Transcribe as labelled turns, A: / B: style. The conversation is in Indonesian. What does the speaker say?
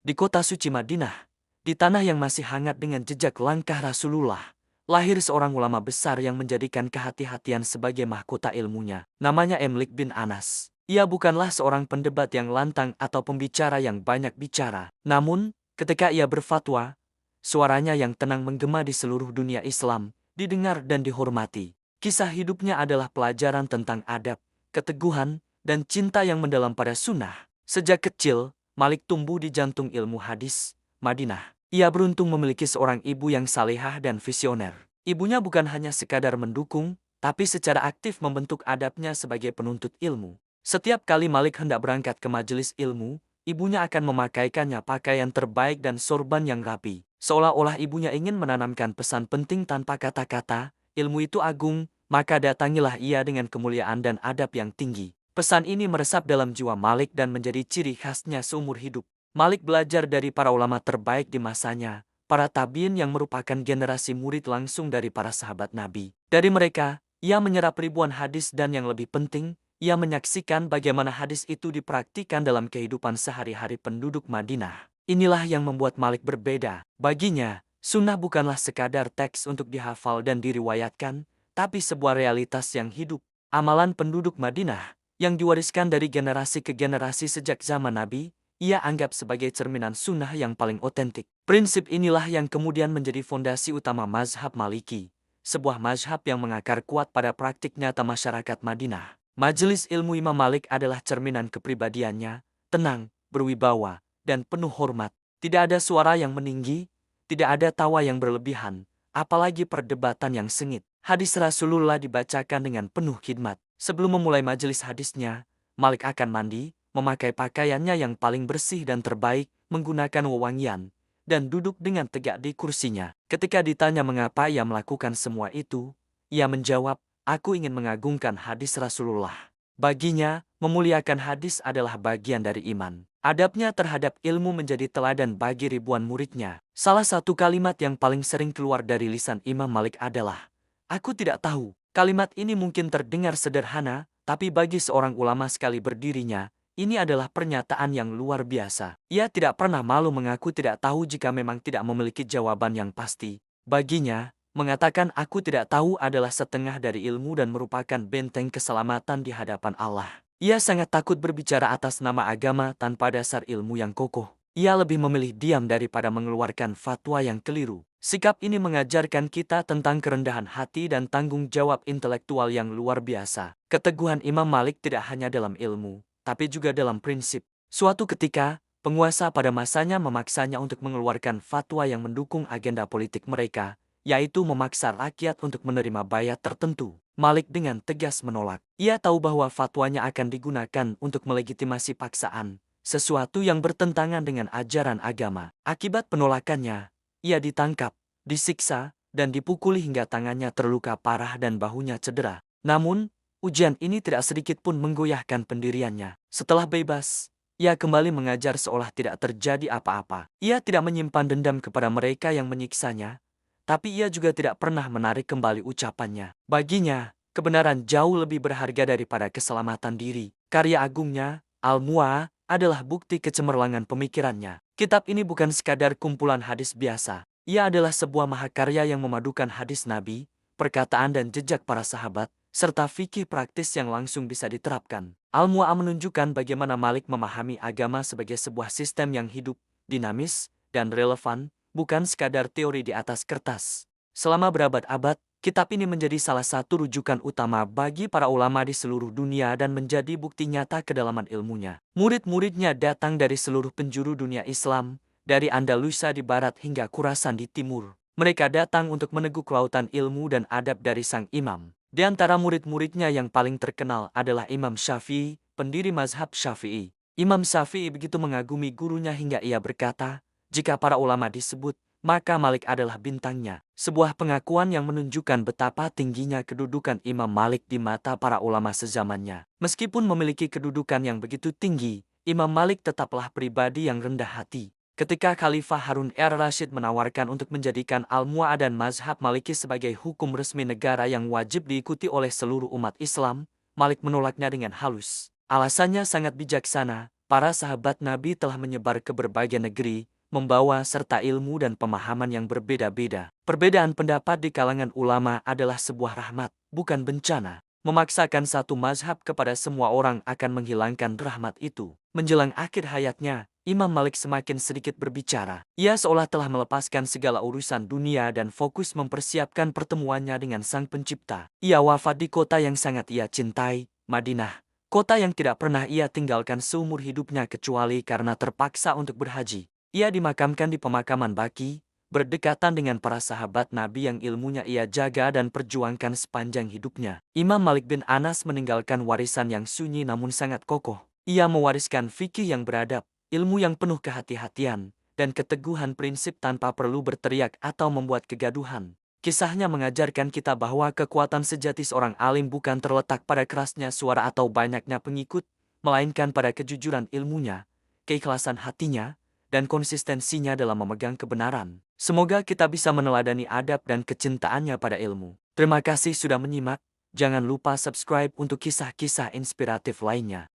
A: Di kota suci Madinah, di tanah yang masih hangat dengan jejak langkah Rasulullah, lahir seorang ulama besar yang menjadikan kehati-hatian sebagai mahkota ilmunya. Namanya Emlik bin Anas. Ia bukanlah seorang pendebat yang lantang atau pembicara yang banyak bicara. Namun, ketika ia berfatwa, suaranya yang tenang menggema di seluruh dunia Islam, didengar dan dihormati. Kisah hidupnya adalah pelajaran tentang adab, keteguhan, dan cinta yang mendalam pada sunnah. Sejak kecil, Malik tumbuh di jantung ilmu hadis, Madinah. Ia beruntung memiliki seorang ibu yang salehah dan visioner. Ibunya bukan hanya sekadar mendukung, tapi secara aktif membentuk adabnya sebagai penuntut ilmu. Setiap kali Malik hendak berangkat ke majelis ilmu, ibunya akan memakaikannya pakaian terbaik dan sorban yang rapi. Seolah-olah ibunya ingin menanamkan pesan penting tanpa kata-kata, ilmu itu agung, maka datangilah ia dengan kemuliaan dan adab yang tinggi. Pesan ini meresap dalam jiwa Malik dan menjadi ciri khasnya seumur hidup. Malik belajar dari para ulama terbaik di masanya, para tabiin yang merupakan generasi murid langsung dari para sahabat Nabi. Dari mereka, ia menyerap ribuan hadis dan yang lebih penting, ia menyaksikan bagaimana hadis itu dipraktikkan dalam kehidupan sehari-hari penduduk Madinah. Inilah yang membuat Malik berbeda. Baginya, sunnah bukanlah sekadar teks untuk dihafal dan diriwayatkan, tapi sebuah realitas yang hidup. Amalan penduduk Madinah yang diwariskan dari generasi ke generasi sejak zaman Nabi, ia anggap sebagai cerminan sunnah yang paling otentik. Prinsip inilah yang kemudian menjadi fondasi utama mazhab Maliki, sebuah mazhab yang mengakar kuat pada praktik nyata masyarakat Madinah. Majelis ilmu Imam Malik adalah cerminan kepribadiannya, tenang, berwibawa, dan penuh hormat. Tidak ada suara yang meninggi, tidak ada tawa yang berlebihan, apalagi perdebatan yang sengit. Hadis Rasulullah dibacakan dengan penuh khidmat. Sebelum memulai majelis hadisnya, Malik akan mandi, memakai pakaiannya yang paling bersih dan terbaik, menggunakan wewangian, dan duduk dengan tegak di kursinya. Ketika ditanya mengapa ia melakukan semua itu, ia menjawab, "Aku ingin mengagungkan hadis Rasulullah." Baginya, memuliakan hadis adalah bagian dari iman. Adabnya terhadap ilmu menjadi teladan bagi ribuan muridnya. Salah satu kalimat yang paling sering keluar dari lisan Imam Malik adalah, "Aku tidak tahu." Kalimat ini mungkin terdengar sederhana, tapi bagi seorang ulama sekali berdirinya, ini adalah pernyataan yang luar biasa. Ia tidak pernah malu mengaku tidak tahu jika memang tidak memiliki jawaban yang pasti. Baginya, mengatakan aku tidak tahu adalah setengah dari ilmu dan merupakan benteng keselamatan di hadapan Allah. Ia sangat takut berbicara atas nama agama tanpa dasar ilmu yang kokoh. Ia lebih memilih diam daripada mengeluarkan fatwa yang keliru. Sikap ini mengajarkan kita tentang kerendahan hati dan tanggung jawab intelektual yang luar biasa. Keteguhan Imam Malik tidak hanya dalam ilmu, tapi juga dalam prinsip. Suatu ketika, penguasa pada masanya memaksanya untuk mengeluarkan fatwa yang mendukung agenda politik mereka, yaitu memaksa rakyat untuk menerima bayat tertentu. Malik dengan tegas menolak. Ia tahu bahwa fatwanya akan digunakan untuk melegitimasi paksaan, sesuatu yang bertentangan dengan ajaran agama. Akibat penolakannya, ia ditangkap, disiksa, dan dipukuli hingga tangannya terluka parah dan bahunya cedera. Namun, ujian ini tidak sedikit pun menggoyahkan pendiriannya. Setelah bebas, ia kembali mengajar seolah tidak terjadi apa-apa. Ia tidak menyimpan dendam kepada mereka yang menyiksanya, tapi ia juga tidak pernah menarik kembali ucapannya. Baginya, kebenaran jauh lebih berharga daripada keselamatan diri. Karya agungnya, Al-Mu'a, adalah bukti kecemerlangan pemikirannya. Kitab ini bukan sekadar kumpulan hadis biasa. Ia adalah sebuah mahakarya yang memadukan hadis Nabi, perkataan dan jejak para sahabat, serta fikih praktis yang langsung bisa diterapkan. Al-Mu'a menunjukkan bagaimana Malik memahami agama sebagai sebuah sistem yang hidup, dinamis, dan relevan, bukan sekadar teori di atas kertas. Selama berabad-abad, kitab ini menjadi salah satu rujukan utama bagi para ulama di seluruh dunia dan menjadi bukti nyata kedalaman ilmunya. Murid-muridnya datang dari seluruh penjuru dunia Islam, dari Andalusia di barat hingga Khurasan di timur. Mereka datang untuk meneguk lautan ilmu dan adab dari sang imam. Di antara murid-muridnya yang paling terkenal adalah Imam Syafi'i, pendiri mazhab Syafi'i. Imam Syafi'i begitu mengagumi gurunya hingga ia berkata, "Jika para ulama disebut, maka Malik adalah bintangnya." Sebuah pengakuan yang menunjukkan betapa tingginya kedudukan Imam Malik di mata para ulama sezamannya. Meskipun memiliki kedudukan yang begitu tinggi, Imam Malik tetaplah pribadi yang rendah hati. Ketika Khalifah Harun ar-Rasyid menawarkan untuk menjadikan Al-Mu'a dan mazhab Maliki sebagai hukum resmi negara yang wajib diikuti oleh seluruh umat Islam, Malik menolaknya dengan halus. Alasannya sangat bijaksana, para sahabat Nabi telah menyebar ke berbagai negeri, membawa serta ilmu dan pemahaman yang berbeda-beda. Perbedaan pendapat di kalangan ulama adalah sebuah rahmat, bukan bencana. Memaksakan satu mazhab kepada semua orang akan menghilangkan rahmat itu. Menjelang akhir hayatnya, Imam Malik semakin sedikit berbicara. Ia seolah telah melepaskan segala urusan dunia dan fokus mempersiapkan pertemuannya dengan Sang Pencipta. Ia wafat di kota yang sangat ia cintai, Madinah. Kota yang tidak pernah ia tinggalkan seumur hidupnya kecuali karena terpaksa untuk berhaji. Ia dimakamkan di pemakaman Baqi, berdekatan dengan para sahabat Nabi yang ilmunya ia jaga dan perjuangkan sepanjang hidupnya. Imam Malik bin Anas meninggalkan warisan yang sunyi namun sangat kokoh. Ia mewariskan fikih yang beradab, ilmu yang penuh kehati-hatian, dan keteguhan prinsip tanpa perlu berteriak atau membuat kegaduhan. Kisahnya mengajarkan kita bahwa kekuatan sejati seorang alim bukan terletak pada kerasnya suara atau banyaknya pengikut, melainkan pada kejujuran ilmunya, keikhlasan hatinya, dan konsistensinya dalam memegang kebenaran. Semoga kita bisa meneladani adab dan kecintaannya pada ilmu. Terima kasih sudah menyimak, jangan lupa subscribe untuk kisah-kisah inspiratif lainnya.